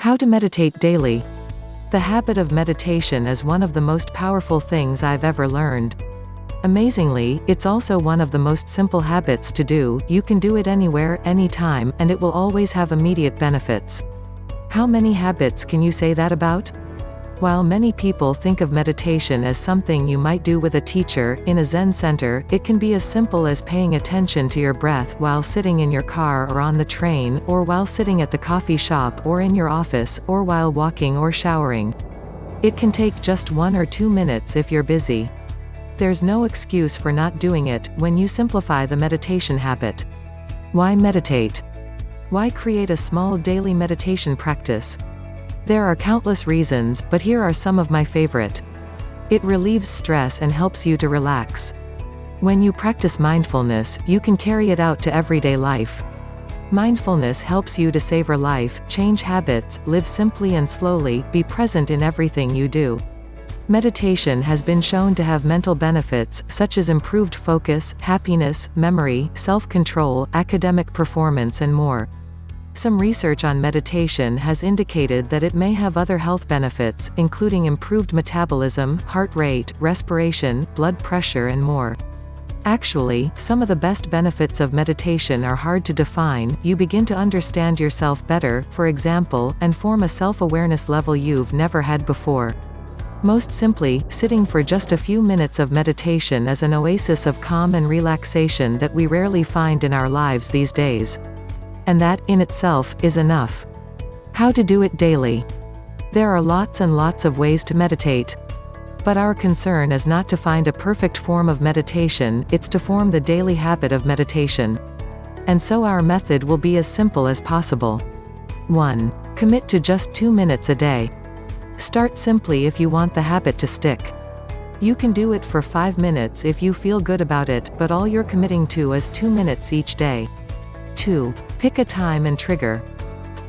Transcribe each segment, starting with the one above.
How to meditate daily. The habit of meditation is one of the most powerful things I've ever learned. Amazingly, it's also one of the most simple habits to do. You can do it anywhere, anytime, and it will always have immediate benefits. How many habits can you say that about? While many people think of meditation as something you might do with a teacher, in a Zen center, it can be as simple as paying attention to your breath while sitting in your car or on the train, or while sitting at the coffee shop or in your office, or while walking or showering. It can take just 1 or 2 minutes if you're busy. There's no excuse for not doing it, when you simplify the meditation habit. Why meditate? Why create a small daily meditation practice? There are countless reasons, but here are some of my favorite. It relieves stress and helps you to relax. When you practice mindfulness, you can carry it out to everyday life. Mindfulness helps you to savor life, change habits, live simply and slowly, be present in everything you do. Meditation has been shown to have mental benefits, such as improved focus, happiness, memory, self-control, academic performance and more. Some research on meditation has indicated that it may have other health benefits, including improved metabolism, heart rate, respiration, blood pressure and more. Actually, some of the best benefits of meditation are hard to define. You begin to understand yourself better, for example, and form a self-awareness level you've never had before. Most simply, sitting for just a few minutes of meditation is an oasis of calm and relaxation that we rarely find in our lives these days. And that, in itself, is enough. How to do it daily. There are lots and lots of ways to meditate. But our concern is not to find a perfect form of meditation, it's to form the daily habit of meditation. And so our method will be as simple as possible. 1. Commit to just 2 minutes a day. Start simply if you want the habit to stick. You can do it for 5 minutes if you feel good about it, but all you're committing to is 2 minutes each day. 2. Pick a time and trigger.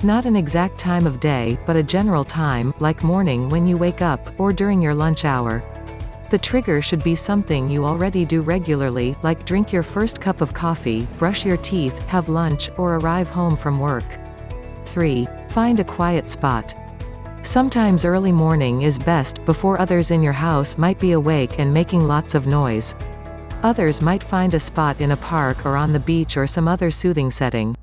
Not an exact time of day, but a general time, like morning when you wake up, or during your lunch hour. The trigger should be something you already do regularly, like drink your first cup of coffee, brush your teeth, have lunch, or arrive home from work. 3. Find a quiet spot. Sometimes early morning is best, before others in your house might be awake and making lots of noise. Others might find a spot in a park or on the beach or some other soothing setting.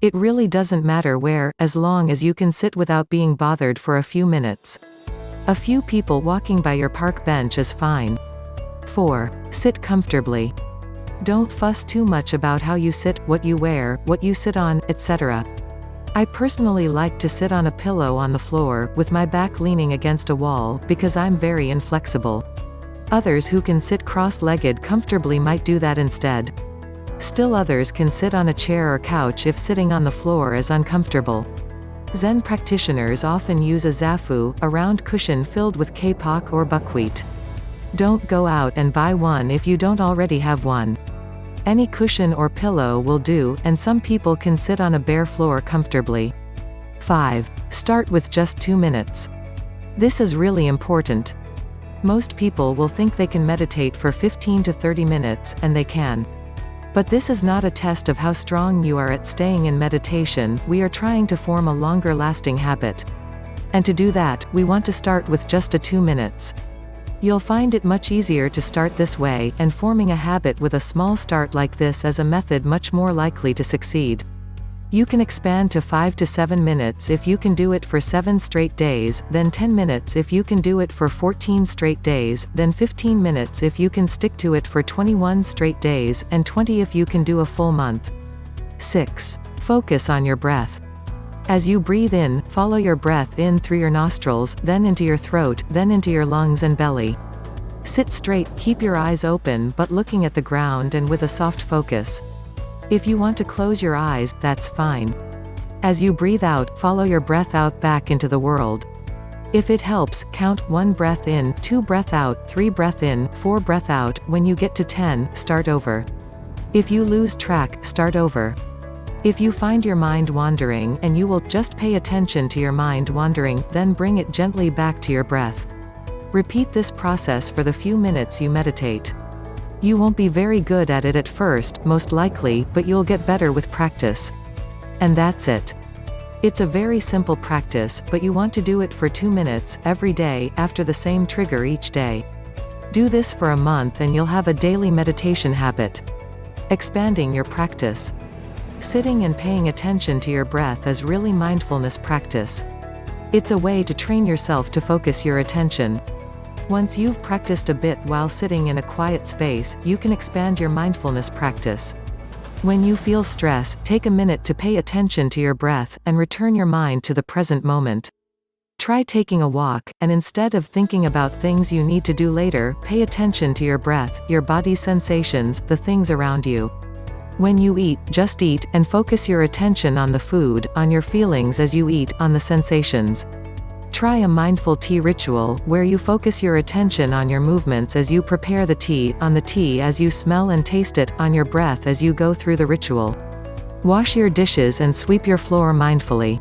It really doesn't matter where, as long as you can sit without being bothered for a few minutes. A few people walking by your park bench is fine. 4. Sit comfortably. Don't fuss too much about how you sit, what you wear, what you sit on, etc. I personally like to sit on a pillow on the floor, with my back leaning against a wall, because I'm very inflexible. Others who can sit cross-legged comfortably might do that instead. Still others can sit on a chair or couch if sitting on the floor is uncomfortable. Zen practitioners often use a zafu, a round cushion filled with kapok or buckwheat. Don't go out and buy one if you don't already have one. Any cushion or pillow will do, and some people can sit on a bare floor comfortably. 5. Start with just 2 minutes. This is really important. Most people will think they can meditate for 15 to 30 minutes, and they can. But this is not a test of how strong you are at staying in meditation. We are trying to form a longer lasting habit. And to do that, we want to start with just a 2 minutes. You'll find it much easier to start this way, and forming a habit with a small start like this is a method much more likely to succeed. You can expand to 5 to 7 minutes if you can do it for 7 straight days, then 10 minutes if you can do it for 14 straight days, then 15 minutes if you can stick to it for 21 straight days, and 20 if you can do a full month. 6. Focus on your breath. As you breathe in, follow your breath in through your nostrils, then into your throat, then into your lungs and belly. Sit straight, keep your eyes open but looking at the ground and with a soft focus. If you want to close your eyes, that's fine. As you breathe out, follow your breath out back into the world. If it helps, count 1 breath in, 2 breath out, 3 breath in, 4 breath out. When you get to 10, start over. If you lose track, start over. If you find your mind wandering, and you will just pay attention to your mind wandering, then bring it gently back to your breath. Repeat this process for the few minutes you meditate. You won't be very good at it at first, most likely, but you'll get better with practice. And that's it. It's a very simple practice, but you want to do it for 2 minutes, every day, after the same trigger each day. Do this for a month and you'll have a daily meditation habit. Expanding your practice. Sitting and paying attention to your breath is really mindfulness practice. It's a way to train yourself to focus your attention. Once you've practiced a bit while sitting in a quiet space, you can expand your mindfulness practice. When you feel stress, take a minute to pay attention to your breath, and return your mind to the present moment. Try taking a walk, and instead of thinking about things you need to do later, pay attention to your breath, your body's sensations, the things around you. When you eat, just eat, and focus your attention on the food, on your feelings as you eat, on the sensations. Try a mindful tea ritual, where you focus your attention on your movements as you prepare the tea, on the tea as you smell and taste it, on your breath as you go through the ritual. Wash your dishes and sweep your floor mindfully.